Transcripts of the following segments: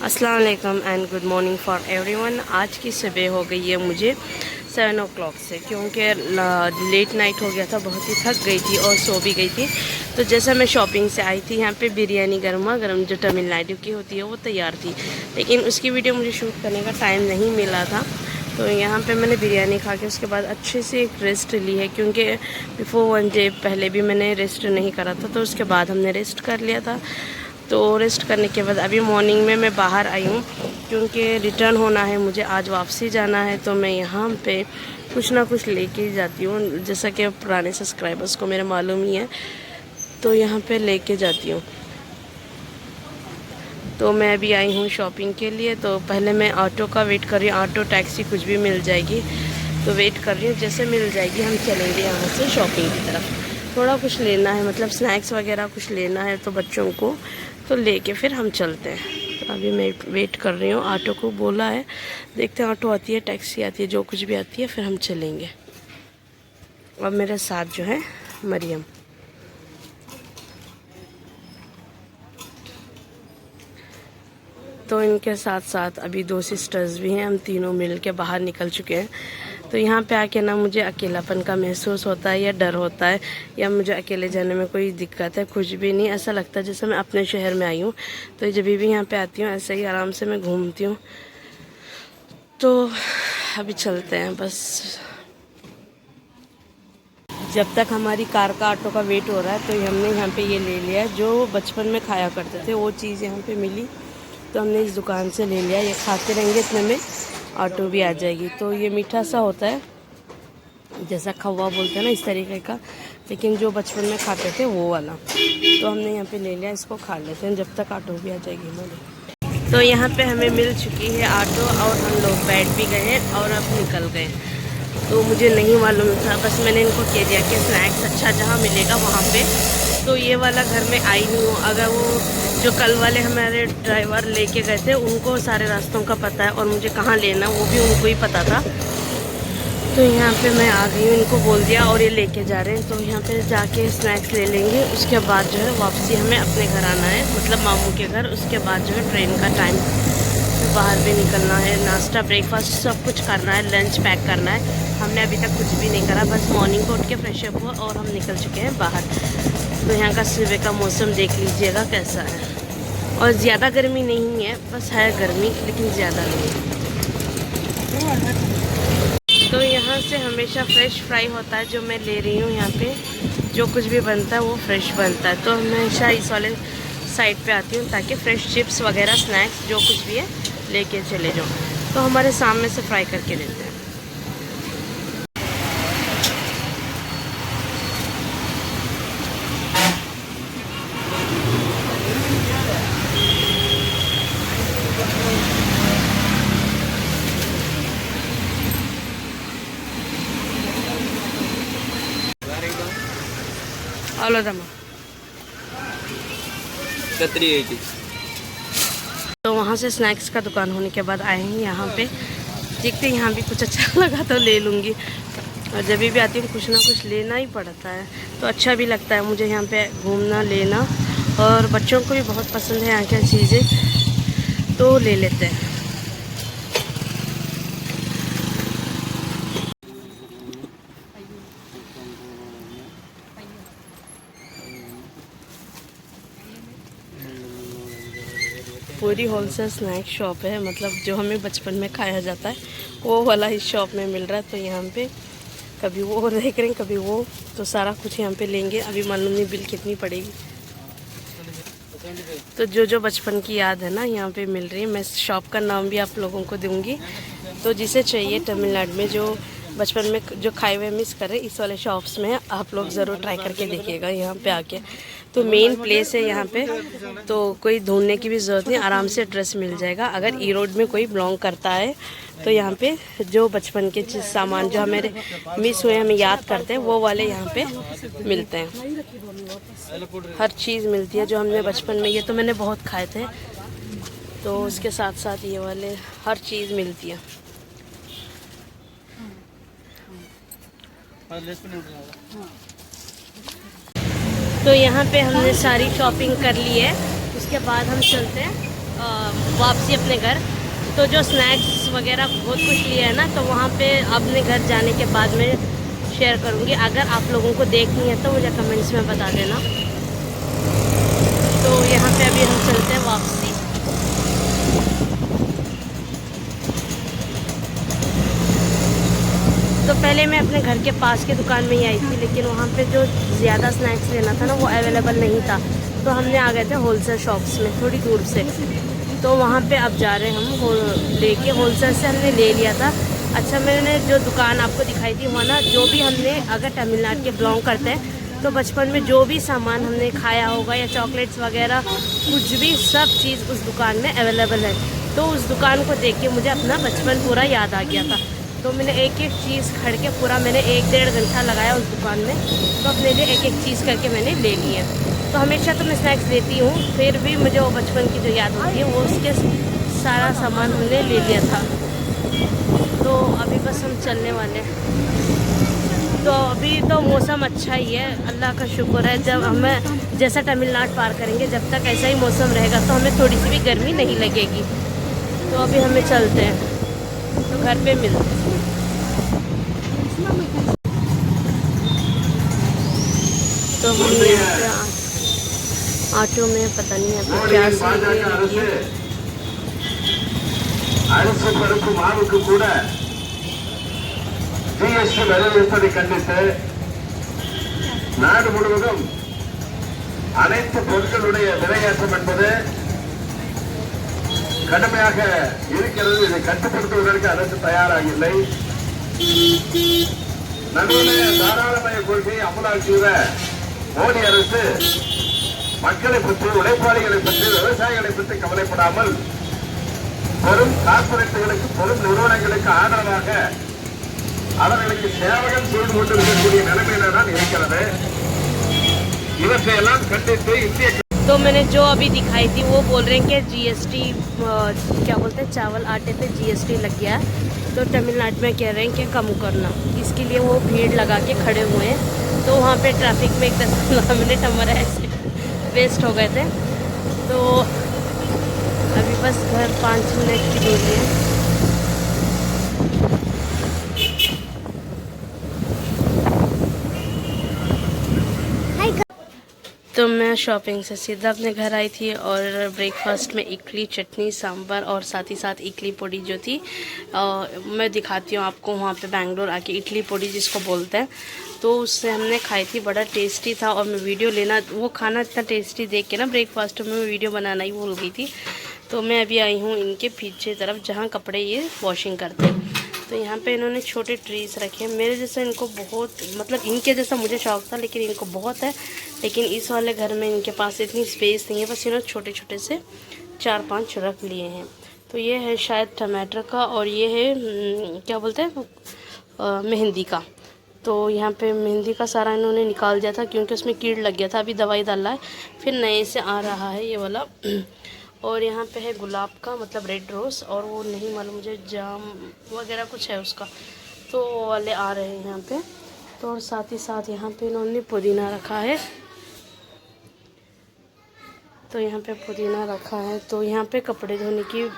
अस्सलाम वालेकुम and good morning for everyone. आज की सुबह हो गई है मुझे 7 o'clock से, क्योंकि लेट नाइट हो गया था, बहुत ही थक गई थी और सो भी गई थी। तो जैसा मैं शॉपिंग से आई थी, यहाँ पे बिरयानी गर्मा गर्म जो तमिलनाडु की होती है वो तैयार थी, लेकिन उसकी वीडियो मुझे शूट करने का टाइम नहीं मिला था। तो यहाँ पे मैंने बिरयानी खा के उसके बाद अच्छे से एक रेस्ट ली है, क्योंकि बिफोर 1 डे पहले भी मैंने रेस्ट नहीं करा था, तो उसके बाद हमने रेस्ट कर लिया था। तो रेस्ट करने के बाद अभी मॉर्निंग में मैं बाहर आई हूँ, क्योंकि रिटर्न होना है मुझे, आज वापसी जाना है। तो मैं यहाँ पे कुछ ना कुछ लेके ही जाती हूँ, जैसा कि पुराने सब्सक्राइबर्स को मेरे मालूम ही है, तो यहाँ पे लेके जाती हूँ। तो मैं अभी आई हूँ शॉपिंग के लिए। तो पहले मैं ऑटो का वेट कर रही हूँ, ऑटो टैक्सी कुछ भी मिल जाएगी, तो वेट कर रही हूँ। जैसे मिल जाएगी हम चलेंगे यहाँ से शॉपिंग की तरफ। थोड़ा कुछ लेना है, मतलब स्नैक्स वगैरह कुछ लेना है तो बच्चों को, तो लेके फिर हम चलते हैं। तो अभी मैं वेट कर रही हूँ, ऑटो को बोला है, देखते हैं ऑटो आती है टैक्सी आती है, जो कुछ भी आती है फिर हम चलेंगे। और मेरे साथ जो है मरियम। तो इनके साथ साथ अभी 2 सिस्टर्स भी हैं, हम तीनों मिल के बाहर निकल चुके हैं। तो यहाँ पे आके ना मुझे अकेलापन का महसूस होता है, या डर होता है, या मुझे अकेले जाने में कोई दिक्कत है, कुछ भी नहीं। ऐसा लगता है जैसे मैं अपने शहर में आई हूँ। तो जब भी यहाँ पे आती हूँ ऐसे ही आराम से मैं घूमती हूँ। तो अभी चलते हैं बस। जब तक हमारी कार का ऑटो का वेट हो रहा है, तो हमने यहाँ पे ये ले लिया जो बचपन में खाया करते थे, वो चीज़ यहाँ पे मिली, तो हमने इस दुकान से ले लिया। ये खाते रहेंगे, इतने में ऑटो भी आ जाएगी। तो ये मीठा सा होता है, जैसा खवा बोलते हैं ना, इस तरीके का, लेकिन जो बचपन में खाते थे वो वाला। तो हमने यहाँ पे ले लिया, इसको खा लेते हैं जब तक ऑटो भी आ जाएगी हमारी। तो यहाँ पे हमें मिल चुकी है ऑटो, और हम लोग बैठ भी गए और अब निकल गए। तो मुझे नहीं मालूम था, बस मैंने इनको कह दिया कि स्नैक्स अच्छा जहाँ मिलेगा वहाँ पे। तो ये वाला घर में आई नहीं हूँ। अगर वो जो कल वाले हमारे ड्राइवर लेके गए थे, उनको सारे रास्तों का पता है और मुझे कहाँ लेना वो भी उनको ही पता था। तो यहाँ पे मैं आ गई हूँ, इनको बोल दिया और ये लेके जा रहे हैं। तो यहाँ पे जाके स्नैक्स ले लेंगे, उसके बाद जो है वापसी हमें अपने घर आना है, मतलब मामू के घर। उसके बाद जो है ट्रेन का टाइम, बाहर भी निकलना है, नाश्ता ब्रेकफास्ट सब कुछ करना है, लंच पैक करना है। हमने अभी तक कुछ भी नहीं करा, बस मॉर्निंग को उठ के फ्रेश अप हुआ और हम निकल चुके हैं बाहर। तो यहाँ का सुबह का मौसम देख लीजिएगा कैसा है, और ज़्यादा गर्मी नहीं है, बस है गर्मी लेकिन ज़्यादा नहीं। तो यहाँ से हमेशा फ्रेश फ्राई होता है जो मैं ले रही हूँ। यहाँ पे जो कुछ भी बनता है वो फ्रेश बनता है, तो हमेशा इस वाले साइड पे आती हूँ ताकि फ्रेश चिप्स वगैरह स्नैक्स जो कुछ भी है लेके चले जाओ। तो हमारे सामने से फ्राई करके देते हैं। अव्वदम्मा तो वहाँ से स्नैक्स का दुकान होने के बाद आए हैं यहाँ पे, देखते हैं यहाँ भी कुछ अच्छा लगा तो ले लूँगी। और जब भी आती हूँ कुछ ना कुछ लेना ही पड़ता है, तो अच्छा भी लगता है मुझे यहाँ पे घूमना लेना, और बच्चों को भी बहुत पसंद है यहाँ की चीज़ें, तो ले लेते हैं। पूरी होलसेल स्नैक शॉप है, मतलब जो हमें बचपन में खाया जाता है वो वाला इस शॉप में मिल रहा है। तो यहाँ पे कभी वो देख रहे हैं, कभी वो, तो सारा कुछ यहाँ पे लेंगे। अभी मालूम नहीं बिल कितनी पड़ेगी। तो जो जो बचपन की याद है ना यहाँ पे मिल रही है। मैं शॉप का नाम भी आप लोगों को दूँगी, तो जिसे चाहिए तमिलनाडु में जो बचपन में जो खाए हुए मिस करे, इस वाले शॉप्स में आप लोग ज़रूर ट्राई करके देखिएगा यहाँ पे आके। तो मेन प्लेस है यहाँ पे, तो कोई ढूंढने की भी ज़रूरत नहीं, आराम से एड्रेस मिल जाएगा। अगर ई रोड में कोई बिलोंग करता है तो यहाँ पे जो बचपन के सामान जो हमारे मिस हुए, हमें याद करते हैं, वो वाले यहाँ पे मिलते हैं। हर चीज़ मिलती है जो हमने बचपन में, ये तो मैंने बहुत खाए थे, तो उसके साथ साथ ये वाले हर चीज़ मिलती है। तो यहाँ पे हमने सारी शॉपिंग कर ली है, उसके बाद हम चलते हैं वापसी अपने घर। तो जो स्नैक्स वगैरह बहुत कुछ लिया है ना, तो वहाँ पे अपने घर जाने के बाद में शेयर करूँगी। अगर आप लोगों को देखनी है तो मुझे कमेंट्स में बता देना। तो यहाँ पे अभी हम चलते हैं वापसी। तो पहले मैं अपने घर के पास की दुकान में ही आई थी, लेकिन वहाँ पे जो ज़्यादा स्नैक्स लेना था ना वो अवेलेबल नहीं था, तो हमने आ गए थे होलसेल शॉप्स में थोड़ी दूर से। तो वहाँ पे अब जा रहे हैं हम लेके, होलसेल से हमने ले लिया था। अच्छा, मैंने जो दुकान आपको दिखाई थी वहाँ ना, जो भी हमने अगर तमिलनाडु के बिलोंग करते हैं तो बचपन में जो भी सामान हमने खाया होगा या चॉकलेट्स वगैरह कुछ भी, सब चीज़ उस दुकान में अवेलेबल है। तो उस दुकान को देख के मुझे अपना बचपन पूरा याद आ गया था। तो मैंने एक एक चीज़ खड़ के पूरा मैंने 1-1.5 घंटा लगाया उस दुकान में। तो अपने लिए एक एक चीज़ करके मैंने ले ली है। तो हमेशा तो मैं स्नैक्स लेती हूँ, फिर भी मुझे वो बचपन की जो याद होती है वो उसके सारा सामान हमने ले लिया था। तो अभी बस हम चलने वाले हैं। तो अभी तो मौसम अच्छा ही है, अल्लाह का शुक्र है। जब हमें जैसा तमिलनाडु पार करेंगे, जब तक ऐसा ही मौसम रहेगा तो हमें थोड़ी सी भी गर्मी नहीं लगेगी। तो अभी हमें चलते हैं, तो घर पे मिलते हैं। तो हम यहाँ पे ऑटो में पता नहीं अभी क्या सीख है। அரசு பருப்பு மாவுக்கு கூட ஜிஎஸ்டி விலை உயர்த்ததை கண்டித்து நாடு முழுவதும் அனைத்து பொருட்களுடைய விலையேற்றம் என்பது கடுமையாக இருக்கிறது. இதை கட்டுப்படுத்துவதற்கு அரசு தயாராக இல்லை. நவீன தாராளமய கொள்கையை அமலாக்கியுள்ள மோடி அரசு மக்களை பற்றி, உழைப்பாளிகளை பற்றி, விவசாயிகளை பற்றி கவலைப்படாமல் பெரும் கார்பரேட்டுகளுக்கு, பெரும் நிறுவனங்களுக்கு ஆதரவாக அவர்களுக்கு சேவைகள் செய்து கொண்டிருக்கக்கூடிய நிலைமையில தான் இருக்கிறது. இவற்றையெல்லாம் கண்டித்து இந்திய तो मैंने जो अभी दिखाई थी वो बोल रहे हैं कि जीएसटी क्या बोलते हैं, चावल आटे पे जीएसटी लग गया है। तो तमिलनाडु में कह रहे हैं कि कम करना, इसके लिए वो भीड़ लगा के खड़े हुए हैं। तो वहाँ पे ट्रैफिक में 10-15 मिनट हमारे ऐसे वेस्ट हो गए थे। तो अभी बस घर 5 मिनट की दूरी है। तो मैं शॉपिंग से सीधा अपने घर आई थी और ब्रेकफास्ट में इडली, चटनी, सांभर और साथ ही साथ इडली पोड़ी जो थी मैं दिखाती हूँ आपको। वहाँ पे बेंगलोर आके इडली पोड़ी जिसको बोलते हैं, तो उससे हमने खाई थी, बड़ा टेस्टी था। और मैं वीडियो लेना, वो खाना इतना टेस्टी देख के ना ब्रेकफास्ट में मैं वीडियो बनाना ही भूल गई थी। तो मैं अभी आई हूँ इनके पीछे तरफ जहाँ कपड़े ये वॉशिंग करते हैं। तो यहाँ पे इन्होंने छोटे ट्रीज़ रखे हैं। मेरे जैसा इनको बहुत, मतलब इनके जैसा मुझे शौक था, लेकिन इनको बहुत है। लेकिन इस वाले घर में इनके पास इतनी स्पेस नहीं है, बस इन्होंने छोटे छोटे से 4-5 रख लिए हैं। तो ये है शायद टमाटर का, और ये है क्या बोलते हैं, मेहंदी का। तो यहाँ पे मेहंदी का सारा इन्होंने निकाल दिया था क्योंकि उसमें कीड़ लग गया था। अभी दवाई डाला है, फिर नए से आ रहा है ये वाला। और यहाँ पे है गुलाब का, मतलब रेड रोज़, और वो नहीं मालूम मुझे, जाम वगैरह कुछ है उसका। तो वो वाले आ रहे हैं यहाँ पे। तो और साथ ही साथ यहाँ पे इन्होंने पुदीना रखा है। तो यहाँ पे पुदीना रखा है। तो यहाँ पे कपड़े धोने की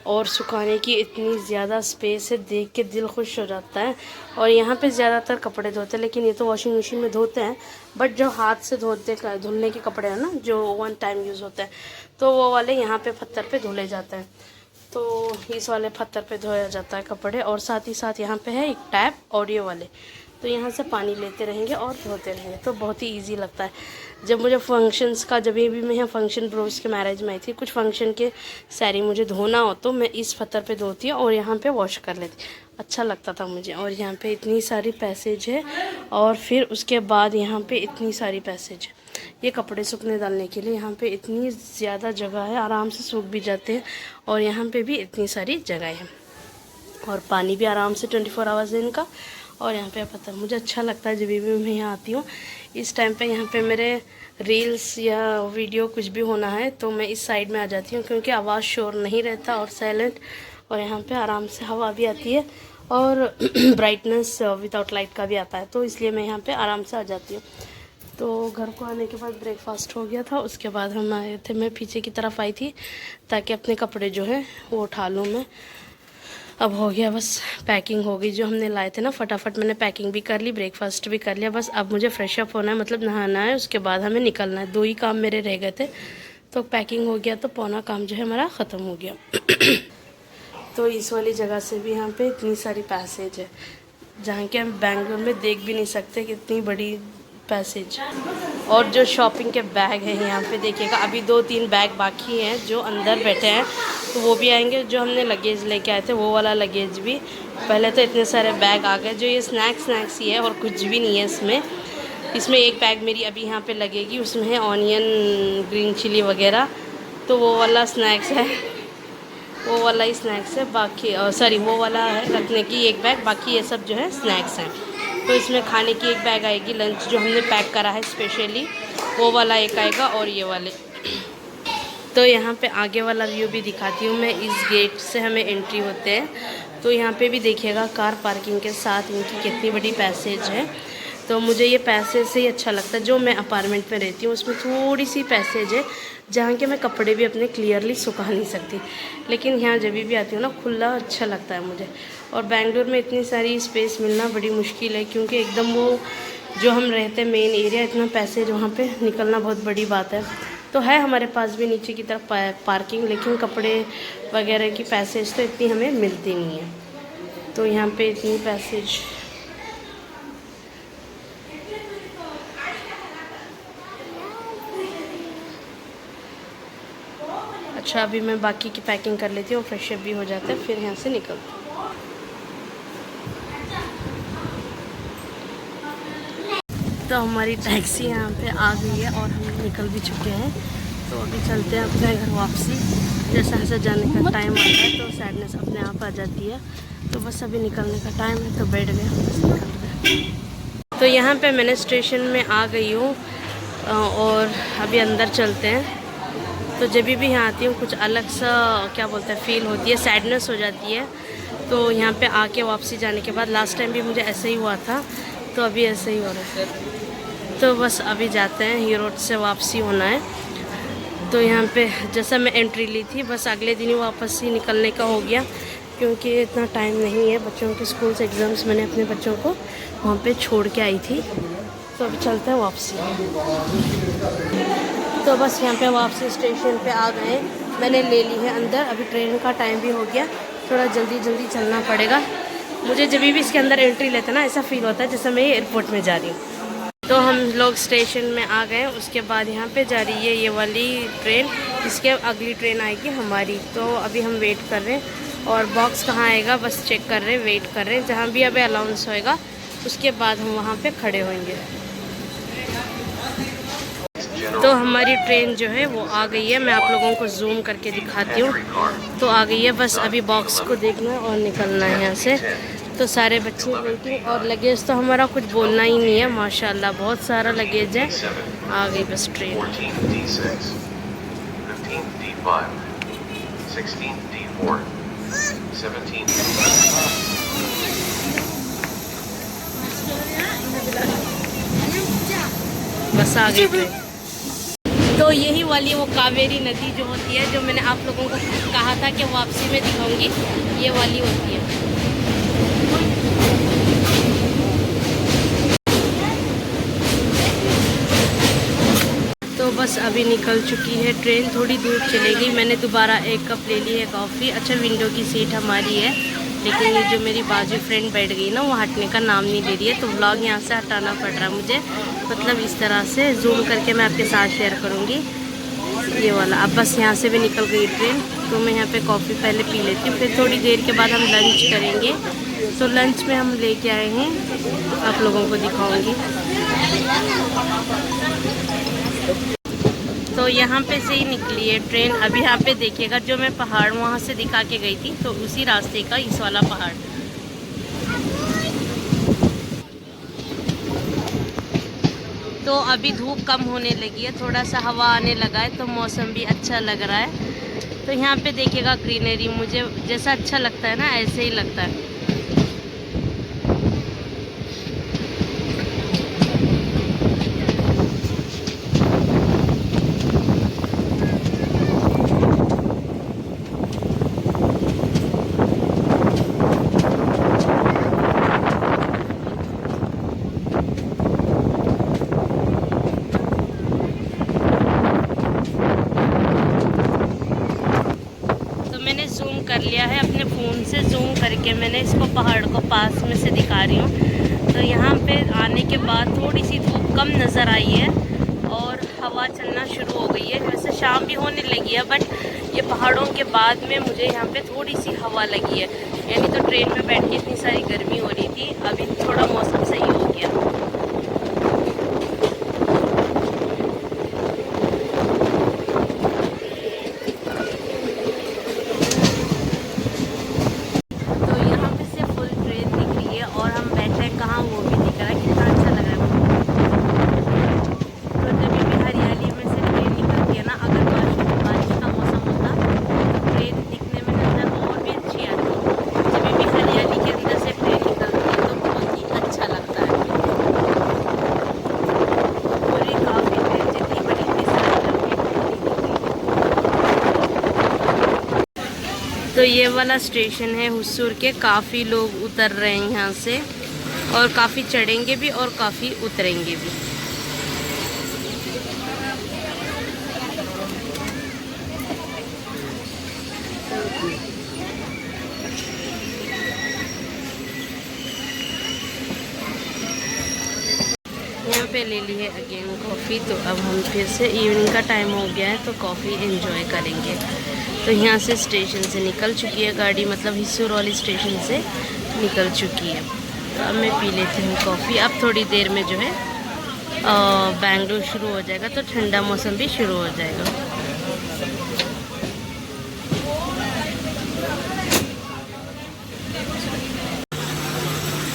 और सुखाने की इतनी ज़्यादा स्पेस है, देख के दिल खुश हो जाता है। और यहाँ पे ज़्यादातर कपड़े धोते हैं, लेकिन ये तो वॉशिंग मशीन में धोते हैं। बट जो हाथ से धुलने के कपड़े हैं ना, जो 1 टाइम यूज़ होते हैं, तो वो वाले यहाँ पे पत्थर पे धुले जाते हैं। तो इस वाले पत्थर पे धोया जाता है कपड़े। और साथ ही साथ यहाँ पे है एक टैप और ये वाले, तो यहाँ से पानी लेते रहेंगे और धोते रहेंगे। तो बहुत ही इजी लगता है। जब मुझे फंक्शंस का, जब भी मैं यहाँ फंक्शन ब्रोस के मैरिज में आई थी, कुछ फंक्शन के साड़ी मुझे धोना हो तो मैं इस पत्थर पे धोती हूँ और यहाँ पे वॉश कर लेती। अच्छा लगता था मुझे। और यहाँ पे इतनी सारी पैसेज है, और फिर उसके बाद यहाँ पे इतनी सारी पैसेज है ये कपड़े सूखने डालने के लिए। यहाँ पे इतनी ज़्यादा जगह है, आराम से सूख भी जाते हैं। और यहाँ पे भी इतनी सारी जगह है, और पानी भी आराम से 24 आवर्स है इनका। और यहाँ पे पता है, मुझे अच्छा लगता है जब भी मैं यहाँ आती हूँ। इस टाइम पे यहाँ पे मेरे रील्स या वीडियो कुछ भी होना है तो मैं इस साइड में आ जाती हूँ, क्योंकि आवाज़ शोर नहीं रहता और साइलेंट। और यहाँ पे आराम से हवा भी आती है और ब्राइटनेस विदाउट लाइट का भी आता है, तो इसलिए मैं यहाँ पे आराम से आ जाती हूँ। तो घर को आने के बाद ब्रेकफास्ट हो गया था, उसके बाद हम आए थे, मैं पीछे की तरफ आई थी ताकि अपने कपड़े जो है वो उठा लूँ मैं। अब हो गया, बस पैकिंग हो गई जो हमने लाए थे ना, फटाफट मैंने पैकिंग भी कर ली, ब्रेकफास्ट भी कर लिया। बस अब मुझे फ्रेश अप होना है, मतलब नहाना है, उसके बाद हमें निकलना है। 2 ही काम मेरे रह गए थे, तो पैकिंग हो गया तो पौना काम जो है हमारा ख़त्म हो गया। तो इस वाली जगह से भी यहाँ पे इतनी सारी पैसेज है जहाँ के हम बेंगलोर में देख भी नहीं सकते, कितनी बड़ी पैसेज। और जो शॉपिंग के बैग हैं यहाँ पे देखिएगा, अभी 2-3 बैग बाकी हैं जो अंदर बैठे हैं, तो वो भी आएंगे। जो हमने लगेज लेके आए थे वो वाला लगेज भी, पहले तो इतने सारे बैग आ गए। जो ये स्नैक्स ही है और कुछ भी नहीं है इसमें। इसमें एक बैग मेरी अभी यहाँ पे लगेगी, उसमें है ऑनियन, ग्रीन चिली वगैरह, तो वो वाला स्नैक्स है, वो वाला ही स्नैक्स है। बाकी सॉरी वो वाला है रखने की एक बैग, बाकी ये सब जो है स्नैक्स हैं। तो इसमें खाने की एक बैग आएगी, लंच जो हमने पैक करा है स्पेशली वो वाला एक आएगा, और ये वाले। तो यहाँ पे आगे वाला व्यू भी दिखाती हूँ मैं। इस गेट से हमें एंट्री होते हैं, तो यहाँ पे भी देखिएगा कार पार्किंग के साथ इनकी कितनी बड़ी पैसेज है। तो मुझे ये पैसेज से ही अच्छा लगता है। जो मैं अपार्टमेंट में रहती हूँ उसमें थोड़ी सी पैसेज है जहाँ के मैं कपड़े भी अपने क्लियरली सुखा नहीं सकती, लेकिन यहाँ जब भी आती हूँ ना, खुला अच्छा लगता है मुझे। और बेंगलोर में इतनी सारी स्पेस मिलना बड़ी मुश्किल है, क्योंकि एकदम वो जो हम रहते हैं मेन एरिया, इतना पैसेज वहाँ पे निकलना बहुत बड़ी बात है। तो है हमारे पास भी नीचे की तरफ पार्किंग, लेकिन कपड़े वगैरह की पैसेज तो इतनी हमें मिलती नहीं है। तो यहाँ पे इतनी पैसेज। अच्छा, अभी मैं बाकी की पैकिंग कर लेती हूँ, फ्रेश अप भी हो जाता है, फिर यहाँ से निकलती हूँ। तो हमारी टैक्सी यहाँ पे आ गई है और हम निकल भी चुके हैं। तो अभी चलते हैं अपने घर वापसी। जैसा जैसा जाने का टाइम आता है तो सैडनेस अपने आप आ जाती है। तो बस अभी निकलने का टाइम है, तो बैठ गए, बस निकल गए। तो यहाँ पे मैंने स्टेशन में आ गई हूँ और अभी अंदर चलते हैं। तो जब भी यहाँ आती हूँ कुछ अलग सा क्या बोलते हैं फील होती है, सैडनेस हो जाती है। तो यहाँ पे आके वापसी जाने के बाद, लास्ट टाइम भी मुझे ऐसे ही हुआ था, तो अभी ऐसे ही हो रहा है। तो बस अभी जाते हैं, ये रोड से वापसी होना है। तो यहाँ पे जैसा मैं एंट्री ली थी, बस अगले दिन ही वापस ही निकलने का हो गया, क्योंकि इतना टाइम नहीं है। बच्चों के स्कूल से एग्ज़ाम्स, मैंने अपने बच्चों को वहाँ पे छोड़ के आई थी। तो अभी चलते हैं वापसी। तो बस यहाँ पे वापसी स्टेशन पे आ गए, मैंने ले ली है अंदर। अभी ट्रेन का टाइम भी हो गया, थोड़ा जल्दी जल्दी चलना पड़ेगा मुझे। जब भी इसके अंदर एंट्री लेते ना, ऐसा फील होता है जैसे मैं एयरपोर्ट में जा रही हूँ। तो हम लोग स्टेशन में आ गए, उसके बाद यहाँ पे जा रही है ये वाली ट्रेन, इसके अगली ट्रेन आएगी हमारी। तो अभी हम वेट कर रहे हैं, और बॉक्स कहाँ आएगा बस चेक कर रहे हैं, वेट कर रहे हैं। जहाँ भी अभी अलाउंस होएगा उसके बाद हम वहाँ पे खड़े होंगे। तो हमारी ट्रेन जो है वो आ गई है, मैं आप लोगों को जूम करके दिखाती हूँ। तो आ गई है, बस अभी बॉक्स को देखना है और निकलना है यहाँ से। तो सारे बच्चे वेटिंग, और लगेज तो हमारा कुछ बोलना ही नहीं है, माशाल्लाह बहुत सारा लगेज है। आ गई बस ट्रेन। बस आ गई ट्रेन। तो यही वाली वो कावेरी नदी जो होती है, जो मैंने आप लोगों को कहा था कि वापसी में दिखाऊंगी, ये वाली होती है। तो बस अभी निकल चुकी है ट्रेन, थोड़ी दूर चलेगी। मैंने दोबारा एक कप ले ली है कॉफ़ी। अच्छा, विंडो की सीट हमारी है, लेकिन ये जो मेरी बाजू फ्रेंड बैठ गई ना, वो हटने का नाम नहीं ले रही है। तो व्लॉग यहाँ से हटाना पड़ रहा है मुझे, मतलब इस तरह से जूम करके मैं आपके साथ शेयर करूँगी ये वाला। अब बस यहाँ से भी निकल गई ट्रेन, तो मैं यहाँ पे कॉफ़ी पहले पी लेती हूँ, फिर थोड़ी देर के बाद हम लंच करेंगे। तो लंच में हम लेके आए हैं, आप लोगों को दिखाऊँगी। तो यहाँ पे से ही निकली है ट्रेन। अभी यहाँ पे देखिएगा, जो मैं पहाड़ वहाँ से दिखा के गई थी, तो उसी रास्ते का इस वाला पहाड़। तो अभी धूप कम होने लगी है, थोड़ा सा हवा आने लगा है, तो मौसम भी अच्छा लग रहा है। तो यहाँ पे देखिएगा ग्रीनरी, मुझे जैसा अच्छा लगता है ना, ऐसे ही लगता है। मैंने जूम कर लिया है अपने फ़ोन से, जूम करके मैंने इसको पहाड़ को पास में से दिखा रही हूँ। तो यहाँ पे आने के बाद थोड़ी सी धूप कम नज़र आई है और हवा चलना शुरू हो गई है। वैसे शाम भी होने लगी है, बट ये पहाड़ों के बाद में मुझे यहाँ पे थोड़ी सी हवा लगी है। यानी तो ट्रेन में बैठ के इतनी सारी गर्मी हो रही थी, अभी थोड़ा मौसम सही हो गया। तो ये वाला स्टेशन है हुसूर के। काफ़ी लोग उतर रहे हैं यहाँ से, और काफ़ी चढ़ेंगे भी और काफ़ी उतरेंगे भी। यहाँ पे ले ली है अगेन कॉफ़ी। तो अब हम फिर से इवनिंग का टाइम हो गया है, तो कॉफ़ी एंजॉय करेंगे। तो यहाँ से स्टेशन से निकल चुकी है गाड़ी, मतलब हिस्सूर वाली स्टेशन से निकल चुकी है। तो अब मैं पी लेती हूँ कॉफ़ी। अब थोड़ी देर में जो है बेंगलुरु शुरू हो जाएगा, तो ठंडा मौसम भी शुरू हो जाएगा।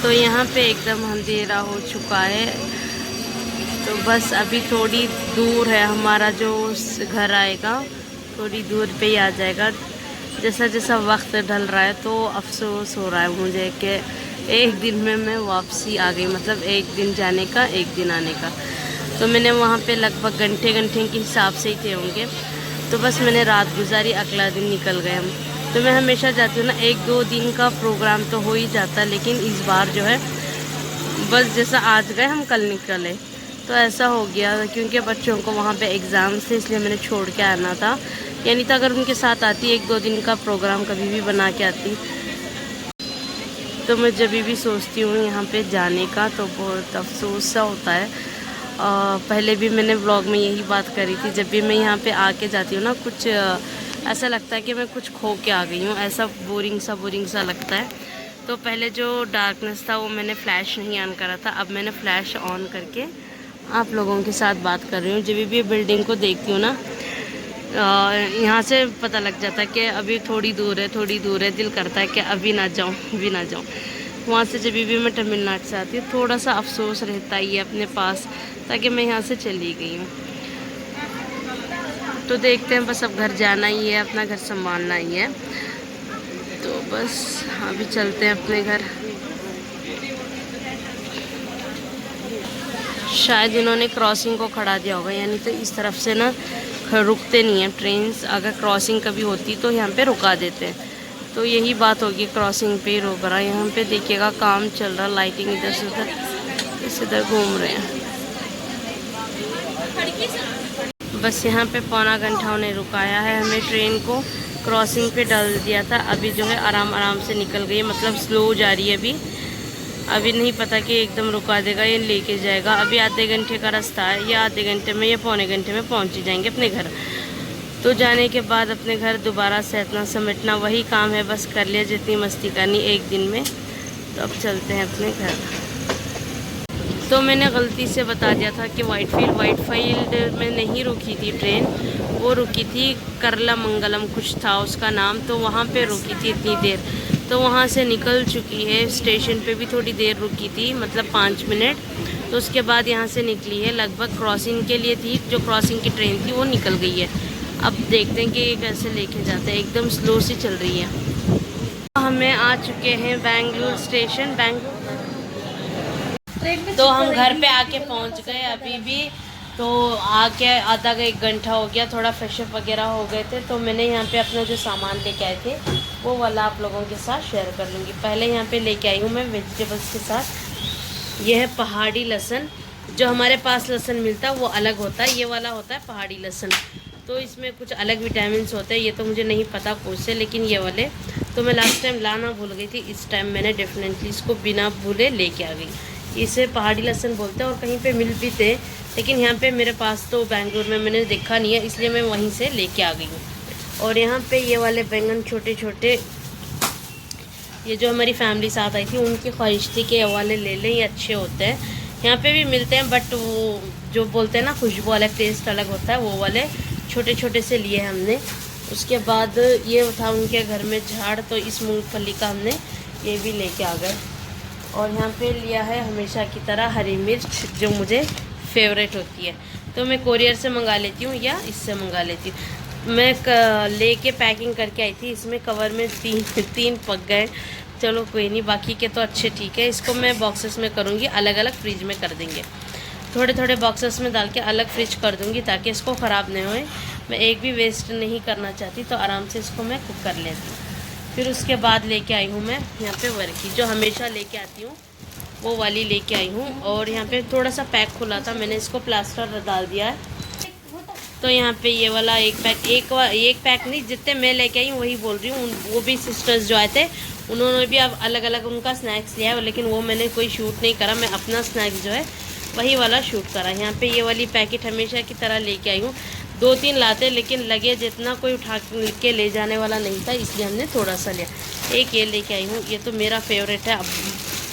तो यहाँ पे एकदम अंधेरा हो चुका है। तो बस अभी थोड़ी दूर है हमारा जो घर आएगा, थोड़ी दूर पे ही आ जाएगा। जैसा जैसा वक्त ढल रहा है तो अफसोस हो रहा है मुझे कि एक दिन में मैं वापसी आ गई, मतलब एक दिन जाने का एक दिन आने का। तो मैंने वहाँ पे लगभग घंटे घंटे के हिसाब से ही थे होंगे। तो बस मैंने रात गुजारी, अगला दिन निकल गए हम। तो मैं हमेशा जाती हूँ ना, 1-2 दिन का प्रोग्राम तो हो ही जाता, लेकिन इस बार जो है बस जैसा आज गए हम कल निकले, तो ऐसा हो गया। क्योंकि बच्चों को वहाँ पे एग्ज़ाम से, इसलिए मैंने छोड़ के आना था। यानी तो अगर उनके साथ आती 1-2 दिन का प्रोग्राम कभी भी बना के आती, तो मैं जब भी सोचती हूँ यहाँ पे जाने का तो बहुत अफसोस सा होता है। पहले भी मैंने व्लॉग में यही बात करी थी, जब भी मैं यहाँ पे आके जाती हूँ ना, कुछ ऐसा लगता है कि मैं कुछ खो के आ गई हूँ, ऐसा बोरिंग सा लगता है। तो पहले जो डार्कनेस था वो मैंने फ़्लैश नहीं ऑन करा था, अब मैंने फ़्लैश ऑन करके आप लोगों के साथ बात कर रही हूँ। जब भी बिल्डिंग को देखती हूँ ना, यहाँ से पता लग जाता है कि अभी थोड़ी दूर है। दिल करता है कि अभी ना जाऊँ। वहाँ से जब भी मैं तमिलनाडु से आती हूँ, थोड़ा सा अफसोस रहता ही है अपने पास, ताकि मैं यहाँ से चली गई हूँ। तो देखते हैं, बस अब घर जाना ही है, अपना घर संभालना ही है। तो बस अभी चलते हैं अपने घर। शायद इन्होंने क्रॉसिंग को खड़ा दिया होगा, यानी तो इस तरफ से ना रुकते नहीं हैं ट्रेन। अगर क्रॉसिंग कभी होती तो यहाँ पे रुका देते हैं। तो यही बात होगी, क्रॉसिंग पे ही रोक रहा है। यहाँ पे देखिएगा काम चल रहा, लाइटिंग इधर से उधर घूम रहे हैं। बस यहाँ पे पौना घंटा उन्हें रुकाया है हमें, ट्रेन को क्रॉसिंग पे डाल दिया था। अभी जो है आराम से निकल गई, मतलब स्लो जा रही है। अभी नहीं पता कि एकदम रुका देगा या लेके जाएगा। अभी आधे घंटे का रास्ता है, या आधे घंटे में या पौने घंटे में पहुंच ही जाएंगे अपने घर। तो जाने के बाद अपने घर दोबारा सहतना समेटना वही काम है, बस कर लिया जितनी मस्ती करनी एक दिन में। तो अब चलते हैं अपने घर। तो मैंने गलती से बता दिया था कि वाइटफील्ड में नहीं रुकी थी ट्रेन, वो रुकी थी करला मंगलम कुछ था उसका नाम, तो वहाँ पे रुकी थी इतनी देर। तो वहाँ से निकल चुकी है, स्टेशन पे भी थोड़ी देर रुकी थी, मतलब 5 मिनट। तो उसके बाद यहाँ से निकली है, लगभग क्रॉसिंग के लिए थी, जो क्रॉसिंग की ट्रेन थी वो निकल गई है। अब देखते हैं कि ये कैसे लेके जाते हैं, एकदम स्लो सी चल रही है। हमें आ चुके हैं बेंगलुरु स्टेशन। तो हम घर पे आके पहुँच गए अभी भी। तो आके आधा का 1 घंटा हो गया, थोड़ा फ्रेशअप वगैरह हो गए थे। तो मैंने यहाँ पे अपना जो सामान लेके आए थे वो वाला आप लोगों के साथ शेयर कर लूँगी। पहले यहाँ पे लेके आई हूँ मैं वेजिटेबल्स के साथ। ये है पहाड़ी लहसुन। जो हमारे पास लहसुन मिलता है वो अलग होता है, ये वाला होता है पहाड़ी लहसुन। तो इसमें कुछ अलग विटामिन्स होते हैं, ये तो मुझे नहीं पता कौन से, लेकिन ये वाले तो मैं लास्ट टाइम लाना भूल गई थी। इस टाइम मैंने डेफिनेटली इसको बिना भूले लेके आ गई। इसे पहाड़ी लहसुन बोलते हैं और कहीं पे मिल भी थे, लेकिन यहाँ पे मेरे पास तो बेंगलुरु में मैंने देखा नहीं है, इसलिए मैं वहीं से लेके आ गई हूँ। और यहाँ पे ये वाले बैंगन छोटे छोटे, ये जो हमारी फैमिली साथ आई थी उनकी ख्वाहिश थी कि ये वाले ले लें, ये अच्छे होते हैं। यहाँ पे भी मिलते हैं बट वो जो बोलते हैं ना खुशबू अलग, टेस्ट अलग होता है, वो वाले छोटे छोटे से लिए हमने। उसके बाद ये था उनके घर में झाड़, तो इस मूंगफली का हमने ये भी लेके आ गए। और यहाँ पे लिया है हमेशा की तरह हरी मिर्च, जो मुझे फेवरेट होती है, तो मैं कोरियर से मंगा लेती हूँ या इससे मंगा लेती हूँ। मैं लेके पैकिंग करके आई थी, इसमें कवर में तीन पक गए। चलो कोई नहीं, बाकी के तो अच्छे ठीक है। इसको मैं बॉक्सेस में करूँगी, अलग अलग फ्रिज में कर देंगे, थोड़े थोड़े बॉक्सेस में डाल के अलग फ्रिज कर दूँगी ताकि इसको ख़राब नहीं होए। मैं एक भी वेस्ट नहीं करना चाहती, तो आराम से इसको मैं कुक कर लेती हूँ। फिर उसके बाद लेके आई हूँ मैं यहाँ पे वर्की, जो हमेशा लेके आती हूँ वो वाली लेके आई हूँ। और यहाँ पे थोड़ा सा पैक खुला था, मैंने इसको प्लास्टर डाल दिया है। तो यहाँ पे ये वाला एक पैक नहीं, जितने मैं लेके आई हूँ वही बोल रही हूँ। वो भी सिस्टर्स जो आए थे उन्होंने भी अब अलग अलग उनका स्नैक्स लिया है, लेकिन वो मैंने कोई शूट नहीं करा, मैं अपना स्नैक्स जो है वही वाला शूट करा। यहाँ पे ये वाली पैकेट हमेशा की तरह लेके आई हूँ। 2-3 लाते, लेकिन लगे जितना कोई उठा के ले जाने वाला नहीं था, इसलिए हमने थोड़ा सा लिया। एक ये लेके आई हूँ, ये तो मेरा फेवरेट है, अब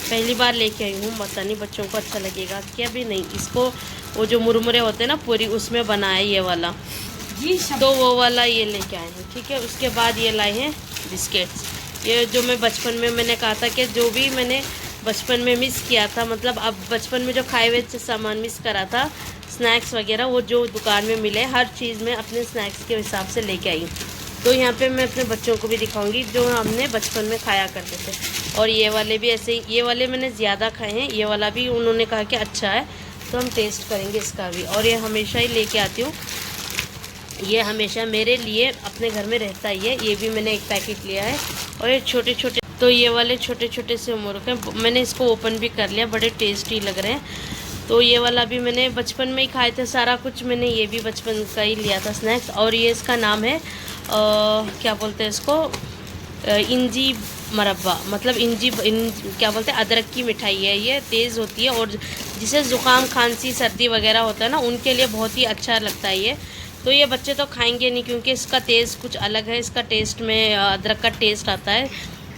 पहली बार लेके आई हूँ, पता नहीं बच्चों को अच्छा लगेगा क्या भी नहीं। इसको वो जो मुरमुरे होते हैं ना पूरी, उसमें बनाए ये वाला जी, तो वो वाला ये लेके आए हैं, ठीक है। उसके बाद ये लाए हैं बिस्किट्स, ये जो मैं बचपन में मैंने कहा था कि जो भी मैंने बचपन में मिस किया था, मतलब अब बचपन में जो खाए हुए सामान मिस करा था, स्नैक्स वगैरह, वो जो दुकान में मिले, हर चीज़ में अपने स्नैक्स के हिसाब से लेके आई हूँ। तो यहाँ पे मैं अपने बच्चों को भी दिखाऊंगी जो हमने बचपन में खाया करते थे। और ये वाले भी ऐसे ही, ये वाले मैंने ज़्यादा खाए हैं, ये वाला भी उन्होंने कहा कि अच्छा है, तो हम टेस्ट करेंगे इसका भी। और ये हमेशा ही लेके आती हूँ, ये हमेशा मेरे लिए अपने घर में रहता ही है। ये भी मैंने एक पैकेट लिया है। और ये छोटे छोटे, तो ये वाले छोटे छोटे से मुर्गे मैंने इसको ओपन भी कर लिया, बड़े टेस्टी लग रहे हैं। तो ये वाला भी मैंने बचपन में ही खाए थे सारा कुछ, मैंने ये भी बचपन का ही लिया था स्नैक्स। और ये इसका नाम है क्या बोलते हैं इसको, इंजी मरब्बा, मतलब क्या बोलते हैं, अदरक की मिठाई है। ये तेज़ होती है और जिसे ज़ुकाम खांसी सर्दी वगैरह होता है ना, उनके लिए बहुत ही अच्छा लगता है ये। तो ये बच्चे तो खाएंगे नहीं क्योंकि इसका टेस्ट कुछ अलग है, इसका टेस्ट में अदरक का टेस्ट आता है,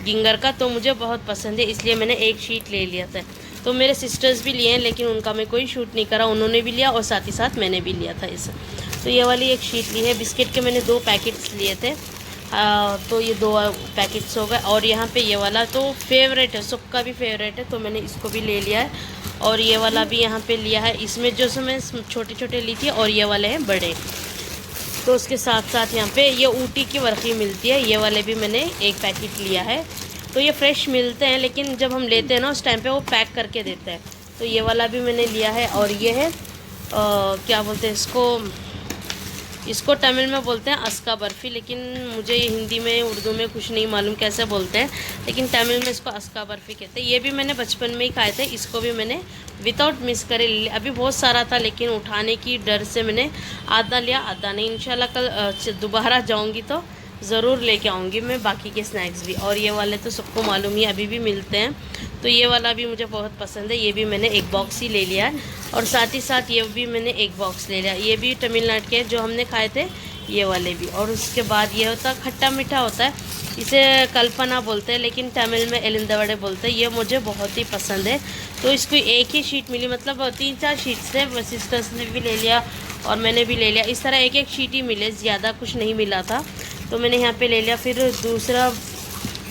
गिंगर का, तो मुझे बहुत पसंद है, इसलिए मैंने एक शीट ले लिया था। तो मेरे सिस्टर्स भी लिए हैं, लेकिन उनका मैं कोई शूट नहीं करा, उन्होंने भी लिया और साथ ही साथ मैंने भी लिया था इसे। तो ये वाली एक शीट ली है। बिस्किट के मैंने 2 पैकेट्स लिए थे, तो ये 2 पैकेट्स हो गए। और यहाँ पे ये वाला तो फेवरेट है, सबका भी फेवरेट है, तो मैंने इसको भी ले लिया है। और ये वाला भी यहाँ पे लिया है, इसमें जो मैं छोटे छोटे ली थी, और ये वाले हैं बड़े। तो उसके साथ साथ यहाँ पे ये ऊटी की बर्फ़ी मिलती है, ये वाले भी मैंने एक पैकेट लिया है। तो ये फ्रेश मिलते हैं, लेकिन जब हम लेते हैं ना उस टाइम पे वो पैक करके देते हैं, तो ये वाला भी मैंने लिया है। और ये है क्या बोलते हैं इसको तमिल में बोलते हैं अस्का बर्फ़ी, लेकिन मुझे हिंदी में उर्दू में कुछ नहीं मालूम कैसे बोलते हैं, लेकिन तमिल में इसको अस्का बर्फ़ी कहते हैं। ये भी मैंने बचपन में ही खाए थे, इसको भी मैंने विदाउट मिस करे लिया। अभी बहुत सारा था, लेकिन उठाने की डर से मैंने आधा लिया, आधा नहीं। इंशाल्लाह कल दोबारा जाऊँगी तो ज़रूर लेके आऊँगी मैं बाकी के स्नैक्स भी। और ये वाले तो सबको मालूम ही अभी भी मिलते हैं, तो ये वाला भी मुझे बहुत पसंद है, ये भी मैंने एक बॉक्स ही ले लिया है। और साथ ही साथ ये भी मैंने एक बॉक्स ले लिया, ये भी तमिलनाडु के जो हमने खाए थे, ये वाले भी। और उसके बाद ये होता खट्टा मीठा होता है, इसे कल्पना बोलते हैं, लेकिन तमिल में एलिंदवड़े बोलते हैं। ये मुझे बहुत ही पसंद है। तो इसको एक ही शीट मिली, मतलब 3-4 शीट्स थे, सिस्टर्स ने भी ले लिया और मैंने भी ले लिया, इस तरह एक शीट ही मिले, ज़्यादा कुछ नहीं मिला था, तो मैंने यहाँ पे ले लिया। फिर दूसरा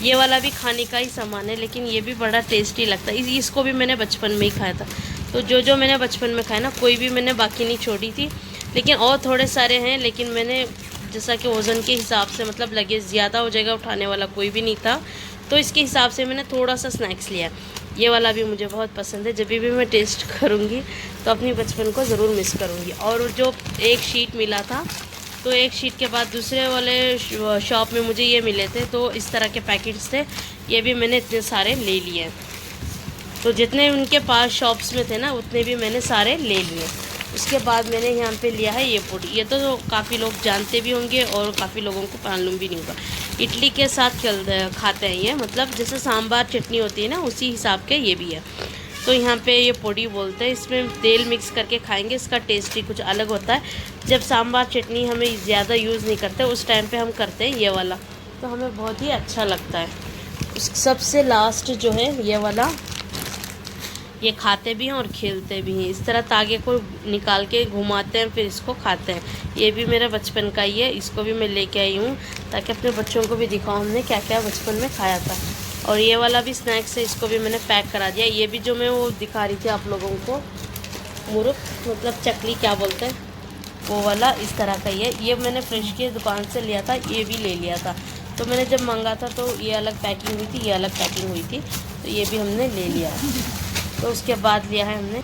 ये वाला भी खाने का ही सामान है, लेकिन ये भी बड़ा टेस्टी लगता है, इसको भी मैंने बचपन में ही खाया था। तो जो मैंने बचपन में खाया ना, कोई भी मैंने बाकी नहीं छोड़ी थी, लेकिन और थोड़े सारे हैं, लेकिन मैंने जैसा कि वज़न के हिसाब से, मतलब लगे ज़्यादा हो जाएगा, उठाने वाला कोई भी नहीं था, तो इसके हिसाब से मैंने थोड़ा सा स्नैक्स लिया। ये वाला भी मुझे बहुत पसंद है, जब भी मैं टेस्ट करूँगी तो अपनी बचपन को ज़रूर मिस करूँगी। और जो एक शीट मिला था, तो एक शीट के बाद दूसरे वाले शॉप में मुझे ये मिले थे, तो इस तरह के पैकेट्स थे, ये भी मैंने इतने सारे ले लिए। तो जितने उनके पास शॉप्स में थे ना, उतने भी मैंने सारे ले लिए। उसके बाद मैंने यहाँ पे लिया है ये पोड़ी। ये तो काफ़ी लोग जानते भी होंगे और काफ़ी लोगों को मालूम भी नहीं होगा। इडली के साथ खाते हैं ये, मतलब जैसे सांभर चटनी होती है ना, उसी हिसाब के ये भी है। तो यहाँ पे ये पोड़ी बोलते हैं। इसमें तेल मिक्स करके खाएंगे, इसका टेस्ट ही कुछ अलग होता है। जब सांभर चटनी हमें ज़्यादा यूज़ नहीं करते, उस टाइम पे हम करते हैं ये वाला, तो हमें बहुत ही अच्छा लगता है। सबसे लास्ट जो है ये वाला, ये खाते भी हैं और खेलते भी हैं। इस तरह तागे को निकाल के घुमाते हैं, फिर इसको खाते हैं। ये भी मेरा बचपन का ही है, इसको भी मैं लेके आई हूँ ताकि अपने बच्चों को भी दिखाऊँ हमने क्या क्या बचपन में खाया था। और ये वाला भी स्नैक्स है, इसको भी मैंने पैक करा दिया। ये भी जो मैं वो दिखा रही थी आप लोगों को, मुरुक मतलब चकली क्या बोलते हैं, वो वाला इस तरह का ही है। ये मैंने फ्रेश की दुकान से लिया था, ये भी ले लिया था। तो मैंने जब मंगा था तो ये अलग पैकिंग हुई थी, ये अलग पैकिंग हुई थी, तो ये भी हमने ले लिया। तो उसके बाद लिया है हमने,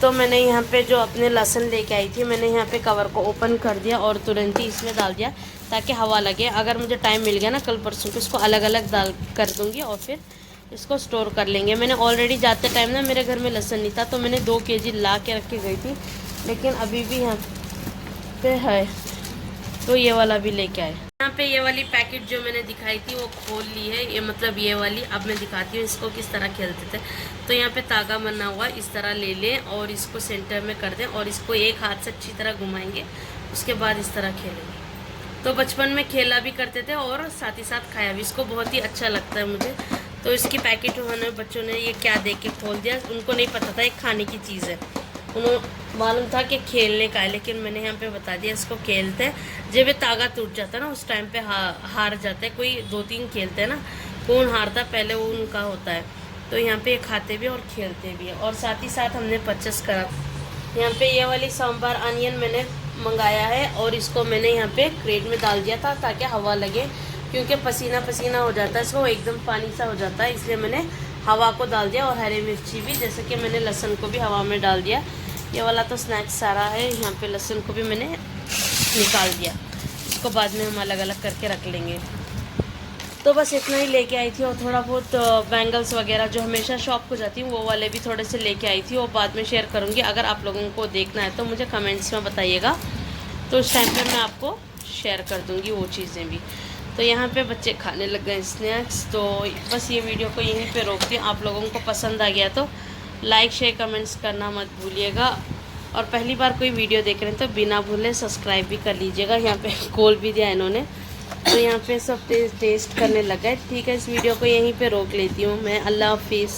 तो मैंने यहाँ पे जो अपने लहसुन लेके आई थी, मैंने यहाँ पे कवर को ओपन कर दिया और तुरंत ही इसमें डाल दिया ताकि हवा लगे। अगर मुझे टाइम मिल गया ना कल परसों को, इसको अलग अलग डाल कर दूँगी और फिर इसको स्टोर कर लेंगे। मैंने ऑलरेडी जाते टाइम ना मेरे घर में लहसुन नहीं था, तो मैंने 2 kg ला के रख के गई थी, लेकिन अभी भी यहाँ पे है, तो ये वाला भी लेके आए। यहाँ पे ये वाली पैकेट जो मैंने दिखाई थी वो खोल ली है, ये मतलब ये वाली। अब मैं दिखाती हूँ इसको किस तरह खेलते थे। तो यहाँ पे तागा बना हुआ इस तरह ले लें और इसको सेंटर में कर दें और इसको एक हाथ से अच्छी तरह घुमाएंगे, उसके बाद इस तरह खेलेंगे। तो बचपन में खेला भी करते थे और साथ ही साथ खाया भी, इसको बहुत ही अच्छा लगता है मुझे। तो इसकी पैकेट उन्होंने बच्चों ने ये क्या देख के खोल दिया, उनको नहीं पता था ये खाने की चीज़ है, उन्होंने मालूम था कि खेलने का है, लेकिन मैंने यहाँ पे बता दिया इसको खेलते हैं। जब ये तागा टूट जाता है ना उस टाइम पे हार जाते हैं। कोई 2-3 खेलते हैं ना, कौन हारता पहले वो उनका होता है। तो यहाँ पे खाते भी और खेलते भी है। और साथ ही साथ हमने परचेस करा, यहाँ पे ये वाली सांभर अनियन मैंने मंगाया है और इसको मैंने यहाँ पे क्रेट में डाल दिया था ताकि हवा लगे, क्योंकि पसीना पसीना हो जाता है, इसको एकदम पानी सा हो जाता है, इसलिए मैंने हवा को डाल दिया। और हरी मिर्ची भी, जैसे कि मैंने लहसुन को भी हवा में डाल दिया। ये वाला तो स्नैक्स सारा है, यहाँ पे लहसुन को भी मैंने निकाल दिया, इसको बाद में हम अलग अलग करके रख लेंगे। तो बस इतना ही लेके आई थी और थोड़ा बहुत बैंगल्स वगैरह जो हमेशा शॉप को जाती हूँ वो वाले भी थोड़े से लेके आई थी, वो बाद में शेयर करूँगी। अगर आप लोगों को देखना है तो मुझे कमेंट्स में बताइएगा, तो उस टाइम पर मैं आपको शेयर कर दूँगी वो चीज़ें भी। तो यहाँ पे बच्चे खाने लग गए स्नैक्स। तो बस ये वीडियो को यहीं पे रोकती हूँ। आप लोगों को पसंद आ गया तो लाइक शेयर कमेंट्स करना मत भूलिएगा, और पहली बार कोई वीडियो देख रहे हैं तो बिना भूले सब्सक्राइब भी कर लीजिएगा। यहाँ पे कॉल भी दिया इन्होंने, तो यहाँ पे सब टेस्ट करने लगा है। ठीक है, इस वीडियो को यहीं पे रोक लेती हूँ मैं। अल्लाह हाफिज़।